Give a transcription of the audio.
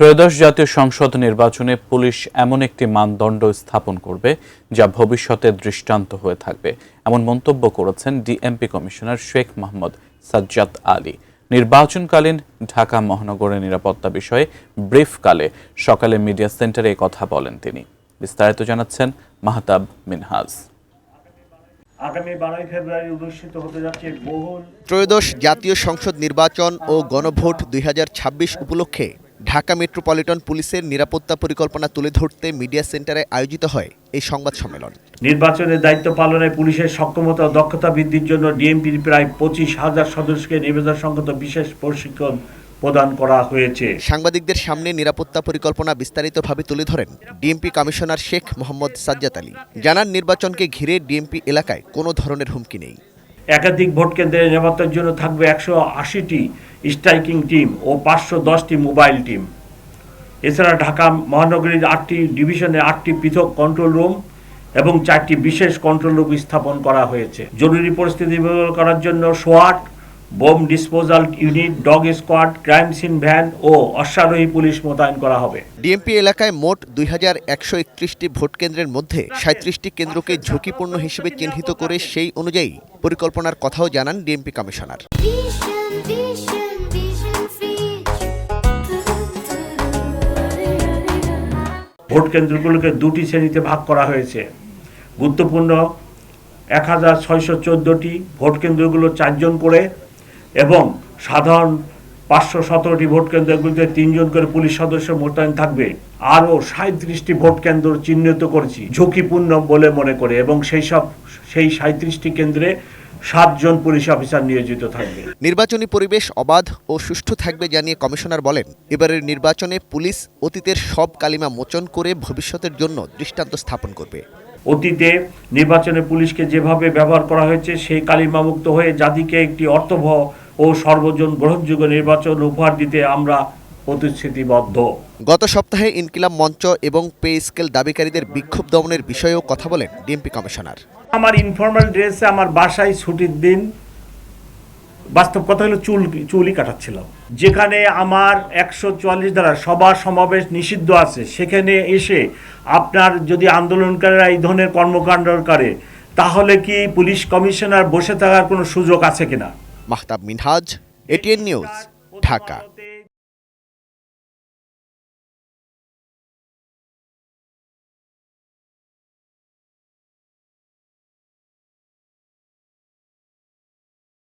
ত্রয়োদশ জাতীয় সংসদ নির্বাচনে পুলিশ এমন একটি মানদণ্ড স্থাপন করবে যা ভবিষ্যতে দৃষ্টান্ত হয়ে থাকবে, এমন মন্তব্য করেছেন ডিএমপি কমিশনার শেখ মোহাম্মদ সাজ্জাদ আলী। নির্বাচনকালীন ঢাকা মহানগরের নিরাপত্তা বিষয়ে ব্রিফকালে সকালে মিডিয়া সেন্টারে কথা বলেন তিনি। বিস্তারিত জানাচ্ছেন মাহতাব মিনহাজ। আগামী 12 ফেব্রুয়ারি অনুষ্ঠিত হতে যাচ্ছে ত্রয়োদশ জাতীয় সংসদ নির্বাচন ও গণভোট 2026 উপলক্ষে ঢাকা মেট্রোপলিটন পুলিশের নিরাপত্তা পরিকল্পনা তুলে ধরতে মিডিয়া সেন্টারে আয়োজিত হয় এই সংবাদ সম্মেলন। নির্বাচনের দায়িত্ব পালনে পুলিশের সক্ষমতা ও দক্ষতা বৃদ্ধির জন্য ডিএমপির প্রায় 25,000 সদস্যকে নির্বাচন সংক্রান্ত বিশেষ প্রশিক্ষণ প্রদান করা হয়েছে। সাংবাদিকদের সামনে নিরাপত্তা পরিকল্পনা বিস্তারিতভাবে তুলে ধরেন ডিএমপি কমিশনার শেখ মোহাম্মদ সাজ্জাদ আলী। জানান, নির্বাচনকে ঘিরে ডিএমপি এলাকায় কোনো ধরনের হুমকি নেই। একাধিক ভোট কেন্দ্রের নিরাপত্তার জন্য থাকবে 180টি স্ট্রাইকিং টিম ও 510টি মোবাইল টিম। এছাড়া ঢাকা মহানগরীর 8টি ডিভিশনে 8টি পৃথক কন্ট্রোল রুম এবং 4টি বিশেষ কন্ট্রোল রুম স্থাপন করা হয়েছে। জরুরি পরিস্থিতি মোকাবেলা করার জন্য সোয়াট, bomb disposal unit, dog squad, crime scene van ও অশ্বারোহী পুলিশ মোতায়েন করা হবে। ডিএমপি এলাকায় মোট 2131টি ভোট কেন্দ্রের মধ্যে 37টি কেন্দ্রকে ঝুঁকিপূর্ণ হিসেবে চিহ্নিত করে সেই অনুযায়ী পরিকল্পনার কথাও জানান ডিএমপি কমিশনার। ভোট কেন্দ্রগুলোকে দুটি শ্রেণীতে ভাগ করা হয়েছে। গুরুত্বপূর্ণ 1614টি ভোট কেন্দ্রগুলো 4 জন করে এবং সাধারণ 517টি ভোট কেন্দ্রগুলিতে 3 জন করে পুলিশ সদস্য মোতায়েন থাকবে। আরও 37টি ভোট কেন্দ্র চিহ্নিত করেছি ঝুঁকিপূর্ণ বলে মনে করে, এবং সেই 37টি কেন্দ্রে 7 জন পুলিশ অফিসার নিয়োজিত থাকবে। নির্বাচনী পরিবেশ অবাধ ও সুষ্ঠু থাকবে জানিয়ে কমিশনার বলেন, এবারের নির্বাচনে পুলিশ অতীতের সব কালিমা মোচন করে ভবিষ্যতের জন্য দৃষ্টান্ত স্থাপন করবে। অতীতে নির্বাচনে পুলিশকে যেভাবে ব্যবহার করা হয়েছে সেই কালিমামুক্ত হয়ে জাতিকে একটি অর্থবহ ও সর্বজন গ্রহণযোগ্য নির্বাচন উপহার দিতে আমরা প্রতিশ্রুতিবদ্ধ। গত সপ্তাহে ইনকিলাব মঞ্চ এবং পে স্কেল দাবিকারীদের বিক্ষোভ দমনের বিষয়েও কথা বলেন ডিএমপি কমিশনার। আমার ইনফর্মাল ড্রেসে আমার বাসায় ছুটির দিন, বাস্তব কথা হলো চুলই কাটাচ্ছিলাম। যেখানে আমার 144 ধারা সভা সমাবেশ নিষিদ্ধ আছে, সেখানে এসে আপনার যদি আন্দোলনকারীরা এই ধরনের কর্মকাণ্ড করে, তাহলে কি পুলিশ কমিশনার বসে থাকার কোনো সুযোগ আছে কিনা? Mahtab Minhaj, ATN news, Dhaka.